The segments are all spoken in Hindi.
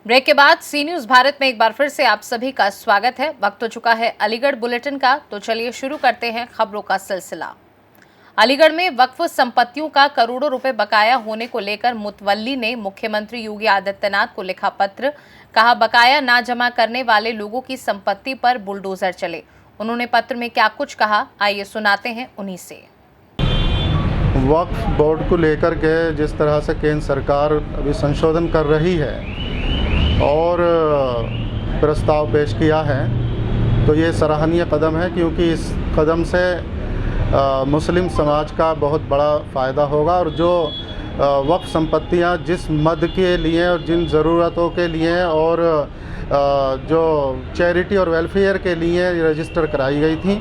ब्रेक के बाद सी न्यूज भारत में एक बार फिर से आप सभी का स्वागत है। वक्त हो चुका है अलीगढ़ बुलेटिन का, तो चलिए शुरू करते हैं खबरों का सिलसिला। अलीगढ़ में वक्फ संपत्तियों का करोड़ों रुपए बकाया होने को लेकर मुतवल्ली ने मुख्यमंत्री योगी आदित्यनाथ को लिखा पत्र। कहा बकाया ना जमा करने वाले लोगों की संपत्ति पर बुलडोजर चले। उन्होंने पत्र में क्या कुछ कहा, आइए सुनाते हैं उन्हीं से। वक्फ बोर्ड को लेकर के जिस तरह से केंद्र सरकार अभी संशोधन कर रही है और प्रस्ताव पेश किया है, तो ये सराहनीय कदम है, क्योंकि इस कदम से मुस्लिम समाज का बहुत बड़ा फ़ायदा होगा। और जो वक्फ संपत्तियां जिस मद के लिए और जिन ज़रूरतों के लिए और जो चैरिटी और वेलफेयर के लिए रजिस्टर कराई गई थी,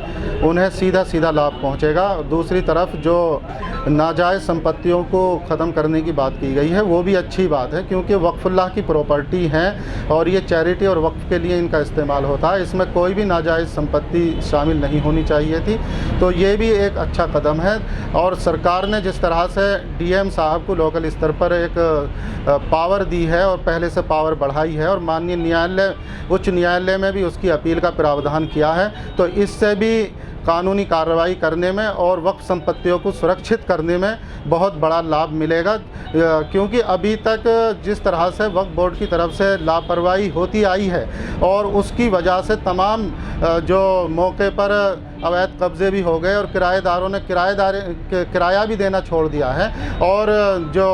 उन्हें सीधा लाभ पहुंचेगा। दूसरी तरफ जो नाजायज़ संपत्तियों को ख़त्म करने की बात की गई है, वो भी अच्छी बात है, क्योंकि वक्फुल्लाह की प्रॉपर्टी हैं और ये चैरिटी और वक्फ के लिए इनका इस्तेमाल होता है। इसमें कोई भी नाजायज़ संपत्ति शामिल नहीं होनी चाहिए थी, तो ये भी एक अच्छा कदम है। और सरकार ने जिस तरह से डीएम साहब को लोकल स्तर पर एक पावर दी है और पहले से पावर बढ़ाई है, और माननीय न्यायालय उच्च न्यायालय में भी उसकी अपील का प्रावधान किया है, तो इससे भी कानूनी कार्रवाई करने में और वक्फ संपत्तियों को सुरक्षित करने में बहुत बड़ा लाभ मिलेगा। क्योंकि अभी तक जिस तरह से वक्फ बोर्ड की तरफ से लापरवाही होती आई है और उसकी वजह से तमाम जो मौके पर अवैध कब्ज़े भी हो गए और किराएदारों ने किराया भी देना छोड़ दिया है, और जो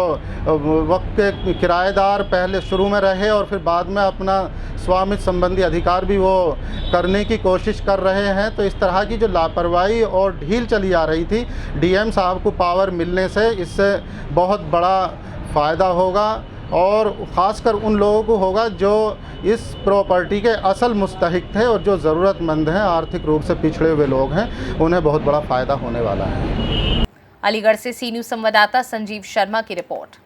वक्फ के किराएदार पहले शुरू में रहे और फिर बाद में अपना स्वामित्व संबंधी अधिकार भी वो करने की कोशिश कर रहे हैं। तो इस तरह की जो लापरवाही और ढील चली आ रही थी, डीएम साहब को पावर मिलने से इससे बहुत बड़ा फ़ायदा होगा, और ख़ासकर उन लोगों को होगा जो इस प्रॉपर्टी के असल मुस्तहिक थे और जो ज़रूरतमंद हैं, आर्थिक रूप से पिछड़े हुए लोग हैं, उन्हें बहुत बड़ा फ़ायदा होने वाला है। अलीगढ़ से सी न्यूज संवाददाता संजीव शर्मा की रिपोर्ट।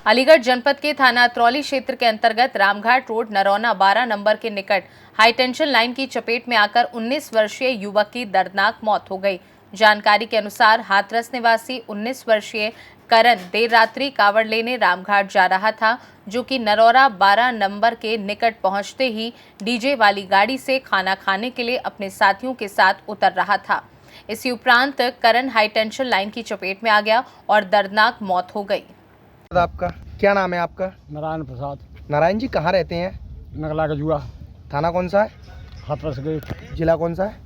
अलीगढ़ जनपद के थाना अतरौली क्षेत्र के अंतर्गत रामघाट रोड नरौना 12 नंबर के निकट हाईटेंशन लाइन की चपेट में आकर 19 वर्षीय युवक की दर्दनाक मौत हो गई। जानकारी के अनुसार हाथरस निवासी 19 वर्षीय करण देर रात्रि कावड़ लेने रामघाट जा रहा था, जो कि नरौरा 12 नंबर के निकट पहुंचते ही डीजे वाली गाड़ी से खाना खाने के लिए अपने साथियों के साथ उतर रहा था। इसी उपरांत करण हाईटेंशन लाइन की चपेट में आ गया और दर्दनाक मौत हो गई। आपका क्या नाम है? आपका? नारायण प्रसाद। नारायण जी कहाँ रहते हैं? नगला का जुआ। थाना कौन सा है? हाथरस गेट। जिला कौन सा है?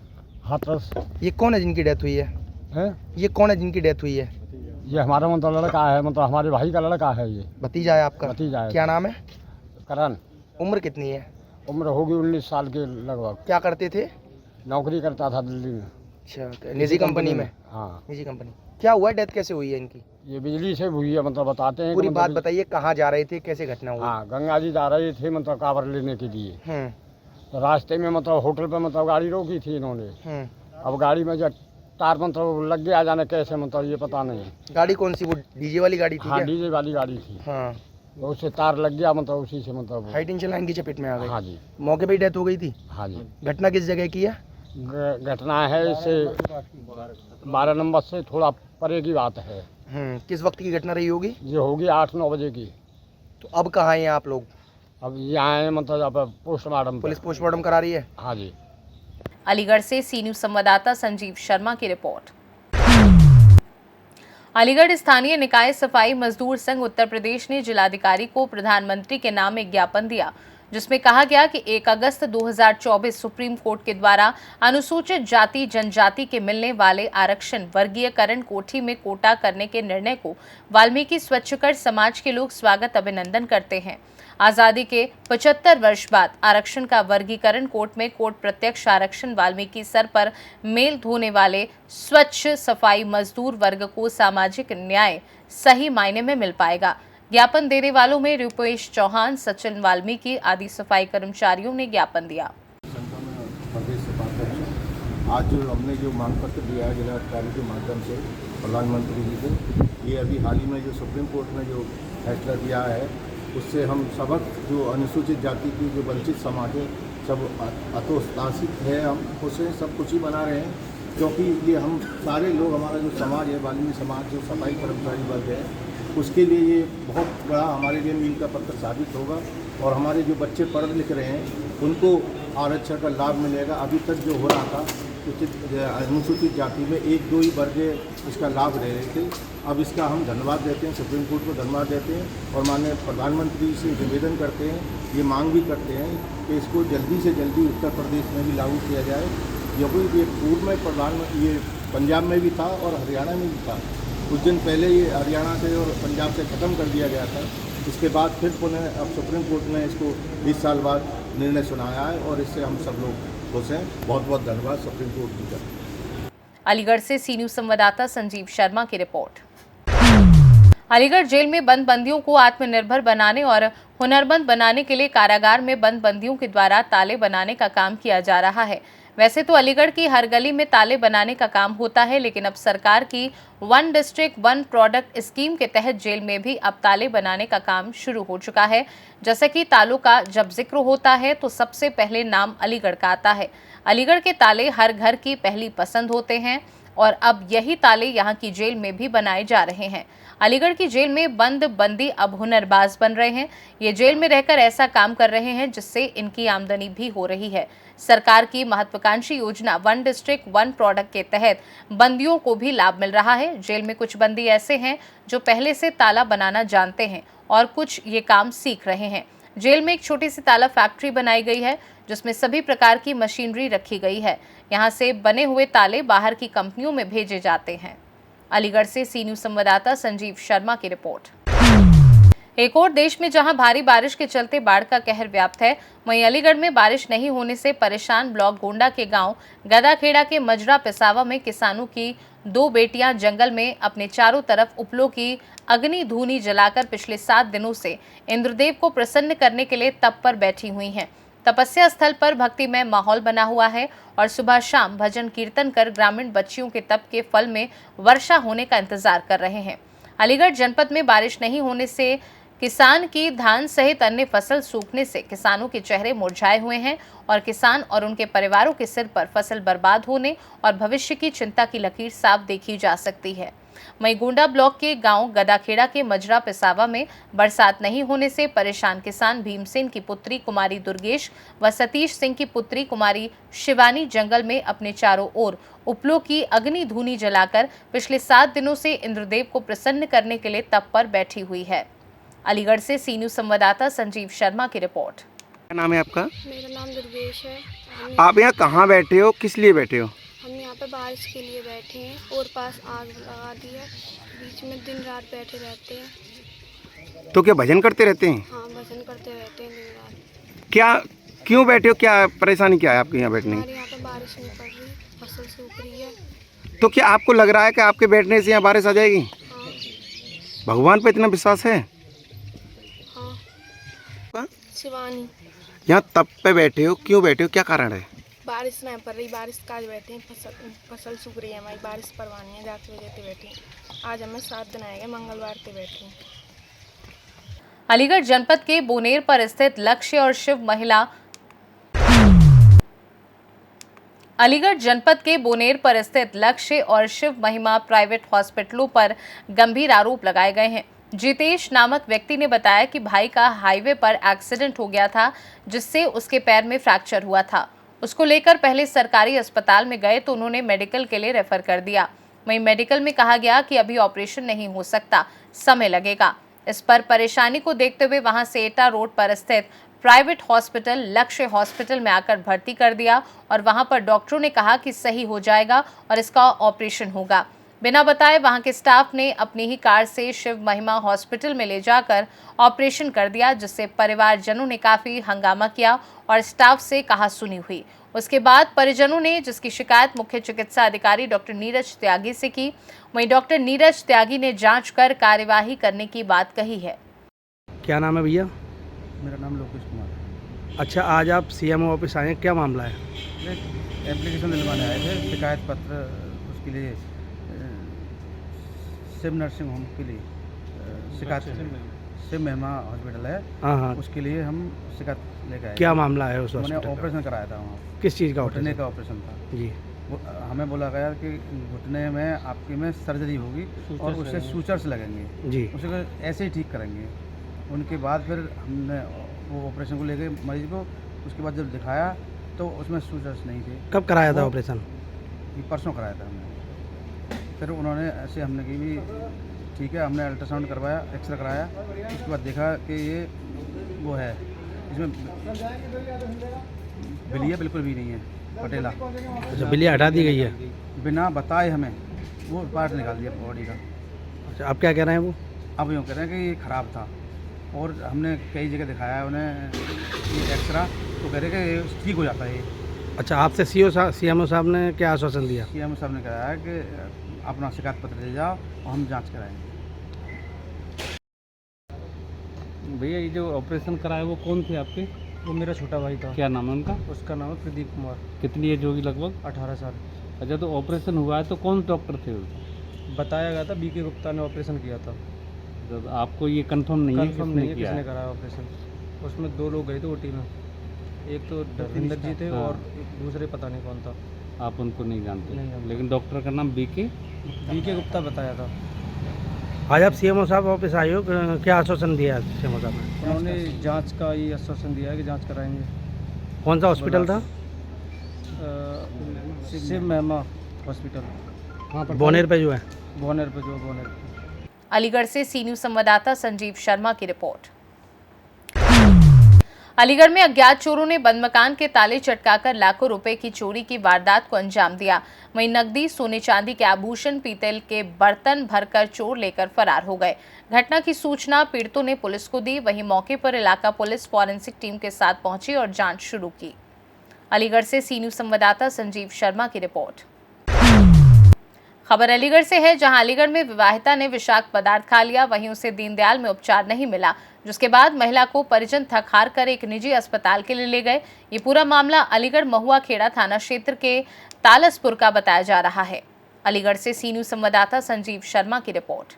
हाथरस। ये कौन है जिनकी डेथ हुई है? ये कौन है जिनकी डेथ हुई है? ये हमारा मतलब लड़का है, मतलब हमारे भाई का लड़का है। ये भतीजा है आपका? भतीजा है। क्या नाम है? करण। उम्र कितनी है? उम्र होगी 19 साल के लगभग। क्या करते थे? नौकरी करता था दिल्ली में। अच्छा, निजी कंपनी में? हाँ, निजी कंपनी। क्या हुआ, डेथ कैसे हुई है इनकी? ये बिजली से हुई है, मतलब बताते हैं। पूरी बात बताइए, कहाँ जा रहे थे, कैसे घटना हुई? हाँ, गंगा जी जा रहे थे, मतलब कांवर लेने के लिए। तो रास्ते में मतलब होटल पे मतलब गाड़ी रोकी थी इन्होंने। अब गाड़ी में जब तार मतलब लग गया, जाने कैसे, मतलब ये पता नहीं। गाड़ी कौन सी? वो डीजे वाली गाड़ी थी? हाँ, डीजे वाली गाड़ी थी। हाँ, तो उससे तार लग गया, मतलब उसी से मतलब हाई टेंशन लाइन की चपेट में आ गई। हाँ जी। मौके पे ही डेथ हो गई थी? हाँ जी। घटना किस जगह की है? घटना है इससे 12 नंबर से थोड़ा परे की बात है। किस वक्त की घटना रही होगी? ये होगी 8-9 बजे की। तो अब कहाँ हैं आप लोग? अब यहाँ है, मतलब अब पोस्टमार्टम। पुलिस पोस्टमार्टम करा रही है? हाँ जी। अलीगढ़ से सी न्यूज संवाददाता संजीव शर्मा की रिपोर्ट। अलीगढ़ स्थानीय निकाय सफाई मजदूर संघ उत्तर प्रदेश ने जिलाधिकारी को प्रधानमंत्री के नाम एक ज्ञापन दिया, जिसमें कहा गया कि 1 अगस्त 2024 सुप्रीम कोर्ट के द्वारा अनुसूचित जाति जनजाति के मिलने वाले आरक्षण वर्गीयकरण कोठी में कोटा करने के निर्णय को वाल्मीकि स्वच्छकर समाज के लोग स्वागत अभिनंदन करते हैं। आजादी के 75 वर्ष बाद आरक्षण का वर्गीकरण कोर्ट में कोर्ट प्रत्यक्ष आरक्षण वाल्मीकि सर पर मेल धोने वाले स्वच्छ सफाई मजदूर वर्ग को सामाजिक न्याय सही मायने में मिल पाएगा। ज्ञापन देने वालों में रूपेश चौहान, सचिन वाल्मीकि आदि सफाई कर्मचारियों ने ज्ञापन दिया। आज जो हमने जो मांग पत्र दिया है जिलाधिकारी के माध्यम से प्रधानमंत्री जी से, ये अभी हाल ही में जो सुप्रीम कोर्ट ने जो फैसला दिया है, उससे हम सबक जो अनुसूचित जाति की जो वंचित समाज है, सब अतोत्साहित है, हम खुश हैं, सब कुछ ही बना रहे हैं, क्योंकि ये हम सारे लोग, हमारा जो समाज है, वाल्मीकि समाज, जो सफाई कर्मचारी वर्ग है, उसके लिए ये बहुत बड़ा हमारे लिए मील का पत्थर साबित होगा। और हमारे जो बच्चे पढ़ लिख रहे हैं उनको आरक्षण का लाभ मिलेगा। अभी तक जो हो रहा था अनुसूचित जाति में 1-2 ही वर्ग इसका लाभ ले रहे थे। अब इसका हम धन्यवाद देते हैं, सुप्रीम कोर्ट को धन्यवाद देते हैं और माननीय प्रधानमंत्री से निवेदन करते हैं, ये मांग भी करते हैं कि इसको जल्दी से जल्दी उत्तर प्रदेश में भी लागू किया जाए। क्योंकि ये पूर्व में प्रधानमंत्री ये पंजाब में भी था और हरियाणा में भी था। कुछ दिन पहले ये हरियाणा से और पंजाब से ख़त्म कर दिया गया था। इसके बाद फिर पुनः अब सुप्रीम कोर्ट ने इसको 20 साल बाद निर्णय सुनाया है और इससे हम सब लोग खुश हैं। बहुत बहुत धन्यवाद सुप्रीम कोर्ट जी का। अलीगढ़ से सी न्यूज़ संवाददाता संजीव शर्मा की रिपोर्ट। अलीगढ़ जेल में बंद बंदियों को आत्मनिर्भर बनाने और हुनरमंद बनाने के लिए कारागार में बंद बंदियों के द्वारा ताले बनाने का काम किया जा रहा है। वैसे तो अलीगढ़ की हर गली में ताले बनाने का काम होता है, लेकिन अब सरकार की 1 डिस्ट्रिक्ट 1 प्रोडक्ट स्कीम के तहत जेल में भी अब ताले बनाने का काम शुरू हो चुका है। जैसे कि तालों का जब जिक्र होता है तो सबसे पहले नाम अलीगढ़ का आता है। अलीगढ़ के ताले हर घर की पहली पसंद होते हैं और अब यही ताले यहाँ की जेल में भी बनाए जा रहे हैं। अलीगढ़ की जेल में बंद बंदी अब हुनरबाज बन रहे हैं। ये जेल में रहकर ऐसा काम कर रहे हैं जिससे इनकी आमदनी भी हो रही है। सरकार की महत्वाकांक्षी योजना 1 डिस्ट्रिक्ट 1 प्रोडक्ट के तहत बंदियों को भी लाभ मिल रहा है। जेल में कुछ बंदी ऐसे हैं जो पहले से ताला बनाना जानते हैं और कुछ ये काम सीख रहे हैं। जेल में एक छोटी सी ताला फैक्ट्री बनाई गई है जिसमें सभी प्रकार की मशीनरी रखी गई है। यहाँ से बने हुए ताले बाहर की कंपनियों में भेजे जाते हैं। अलीगढ़ से सी न्यूज़ संवाददाता संजीव शर्मा की रिपोर्ट। एक और देश में जहां भारी बारिश के चलते बाढ़ का कहर व्याप्त है, वहीं अलीगढ़ में बारिश नहीं होने से परेशान ब्लॉक गोंडा के गांव गदाखेड़ा के मजरा पिसावा में किसानों की 2 बेटियां जंगल में अपने चारों तरफ उपलों की अग्नि धूनी जलाकर पिछले 7 दिनों से इंद्रदेव को प्रसन्न करने के लिए तप पर बैठी हुई हैं। तपस्या स्थल पर भक्तिमय माहौल बना हुआ है और सुबह शाम भजन कीर्तन कर ग्रामीण बच्चियों के तप के फल में वर्षा होने का इंतजार कर रहे हैं। अलीगढ़ जनपद में बारिश नहीं होने से किसान की धान सहित अन्य फसल सूखने से किसानों के चेहरे मुरझाए हुए हैं और किसान और उनके परिवारों के सिर पर फसल बर्बाद होने और भविष्य की चिंता की लकीर साफ देखी जा सकती है। वहीं गोंडा ब्लॉक के गांव गदाखेड़ा के मजरा पिसावा में बरसात नहीं होने से परेशान किसान भीमसेन की पुत्री कुमारी दुर्गेश व सतीश सिंह की पुत्री कुमारी शिवानी जंगल में अपने चारों ओर उपलों की अग्नि धूनी जलाकर पिछले 7 दिनों से इंद्रदेव को प्रसन्न करने के लिए तप पर बैठी हुई है। अलीगढ़ से सी न्यूज़ संवाददाता संजीव शर्मा की रिपोर्ट। क्या नाम है आपका? मेरा नाम दुर्गेश है। आप यहाँ कहाँ बैठे हो, किस लिए बैठे हो? हम यहाँ पे बारिश के लिए बैठे हैं और पास आग लगा दी है, बीच में दिन रात बैठे रहते हैं। तो क्या भजन करते रहते हैं? हाँ, भजन करते रहते हैं दिन रात। क्या क्यों बैठे हो, क्या परेशानी क्या है आपके यहाँ बैठने हमारे की? यहाँ पे बारिश नहीं पड़ रही, फसल सूख रही है। तो क्या आपको लग रहा है कि आपके बैठने से यहाँ बारिश आ जाएगी? हाँ। भगवान पर इतना विश्वास है? हाँ। शिवानी। यहाँ तप पे बैठे हो, क्यों बैठे हो, क्या कारण है? बारिश नहीं पड़ रही, बारिश का आज बैठे हैं, फसल सूख रही है हमारी, बारिश परवानी है, जाते वजह से बैठे हैं। आज हमें 7 दिन आएंगे, मंगलवार से बैठे हैं। अलीगढ़ जनपद के बोनेर पर स्थित लक्ष्य और शिव महिला अलीगढ़ जनपद के बोनेर पर स्थित लक्ष्य और शिव महिमा प्राइवेट हॉस्पिटलों पर गंभीर आरोप लगाए गए हैं। जितेश नामक व्यक्ति ने बताया कि भाई का हाईवे पर एक्सीडेंट हो गया था जिससे उसके पैर में फ्रैक्चर हुआ था। उसको लेकर पहले सरकारी अस्पताल में गए तो उन्होंने मेडिकल के लिए रेफर कर दिया। वहीं मेडिकल में कहा गया कि अभी ऑपरेशन नहीं हो सकता, समय लगेगा। इस पर परेशानी को देखते हुए वहां से एटा रोड पर स्थित प्राइवेट हॉस्पिटल लक्ष्य हॉस्पिटल में आकर भर्ती कर दिया और वहां पर डॉक्टरों ने कहा कि सही हो जाएगा और इसका ऑपरेशन होगा। बिना बताए वहां के स्टाफ ने अपनी ही कार से शिव महिमा हॉस्पिटल में ले जाकर ऑपरेशन कर दिया, जिससे परिवारजनों ने काफी हंगामा किया और स्टाफ से कहासुनी हुई। उसके बाद परिजनों ने जिसकी शिकायत मुख्य चिकित्सा अधिकारी डॉक्टर नीरज त्यागी से की, वहीं डॉक्टर नीरज त्यागी ने जांच कर कार्यवाही करने की बात कही है। क्या नाम है भैया? मेरा नाम लोकेश कुमार है। अच्छा, आज आप सीएमओ ऑफिस आए हैं, क्या मामला है? एप्लीकेशन दिलवाने आए थे, शिकायत पत्र उसके लिए शिव नर्सिंग होम के लिए शिकायत शिव महिमा हॉस्पिटल है, हाँ हाँ, उसके लिए हम शिकायत लेकर आए। क्या मामला है उस मैंने हॉस्पिटल का? ऑपरेशन कराया था वहाँ, किस चीज़ का घुटने ऑपरेशन? का ऑपरेशन था। जी, हमें बोला गया कि घुटने में आपके में सर्जरी होगी और उससे सूचर्स लगेंगे, जी, उसे ऐसे ही ठीक करेंगे। उनके बाद फिर हमने वो ऑपरेशन को लेके मरीज को, उसके बाद जब दिखाया तो उसमें सूचर्स नहीं थे। कब कराया था वो- ऑपरेशन? ये परसों कराया था हमने। फिर उन्होंने ऐसे हमने की भी ठीक है, हमने अल्ट्रासाउंड करवाया, एक्सरे कराया, उसके बाद देखा कि ये वो है, इसमें बिलिया बिल्कुल भी नहीं है, पटेला। अच्छा, बिलिया हटा दी गई है। बिना बताए हमें वो पार्ट निकाल दिया बॉडी का। अच्छा, आप क्या कह रहे हैं वो? अब यूँ कह रहे हैं कि ये ख़राब था, और हमने कई जगह दिखाया उन्हें ये एक्सरा, तो कह रहे कि ये ठीक हो जाता है। ये अच्छा, आपसे CMO साहब ने क्या आश्वासन दिया? CM साहब ने कहा है कि अपना शिकायत पत्र ले जाओ और हम जांच कराएंगे। भैया ये जो ऑपरेशन कराया वो कौन थे आपके? वो मेरा छोटा भाई था, क्या नाम है उनका? उसका नाम है प्रदीप कुमार, कितनी एज होगी लगभग? 18 साल। अच्छा, तो ऑपरेशन हुआ है तो कौन डॉक्टर थे वो? बताया गया था BK गुप्ता ने ऑपरेशन किया था। जब आपको ये कंफर्म नहीं है कंफर्म किसने नहीं है किया किसने है? कराया ऑपरेशन। उसमें 2 लोग गए थे OT में, एक तो धर्मेंद्र जी थे हाँ। और दूसरे पता नहीं कौन था। आप उनको नहीं जानते? नहीं जानते। लेकिन डॉक्टर का नाम BK? BK गुप्ता बताया था। आज आप CMO साहब ऑफिस आए हो, क्या आश्वासन दिया CMO साहब ने? उन्होंने जांच का ये आश्वासन दिया है कि जांच कराएंगे। कौन सा हॉस्पिटल था? शिव महिमा हॉस्पिटल, बोनेर पे जो है। बोनेर पे, जो बोनेर पे। अलीगढ़ से सी न्यूज संवाददाता संजीव शर्मा की रिपोर्ट। अलीगढ़ में अज्ञात चोरों ने बंद मकान के ताले चटकाकर लाखों रुपए की चोरी की वारदात को अंजाम दिया। वहीं नकदी, सोने चांदी के आभूषण, पीतल के बर्तन भरकर चोर लेकर फरार हो गए। घटना की सूचना पीड़ितों ने पुलिस को दी। वहीं मौके पर इलाका पुलिस फॉरेंसिक टीम के साथ पहुंची और जांच शुरू की। अलीगढ़ से सी न्यूज संवाददाता संजीव शर्मा की रिपोर्ट। खबर अलीगढ़ से है, जहां अलीगढ़ में विवाहिता ने विषाक्त पदार्थ खा लिया। वहीं उसे दीनदयाल में उपचार नहीं मिला, जिसके बाद महिला को परिजन थक हार कर एक निजी अस्पताल के लिए ले गए। ये पूरा मामला अलीगढ़ महुआ खेड़ा थाना क्षेत्र के तालसपुर का बताया जा रहा है। अलीगढ़ से सी न्यूज संवाददाता संजीव शर्मा की रिपोर्ट।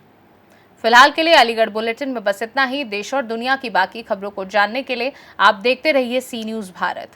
फिलहाल के लिए अलीगढ़ बुलेटिन में बस इतना ही। देश और दुनिया की बाकी खबरों को जानने के लिए आप देखते रहिए सी न्यूज भारत।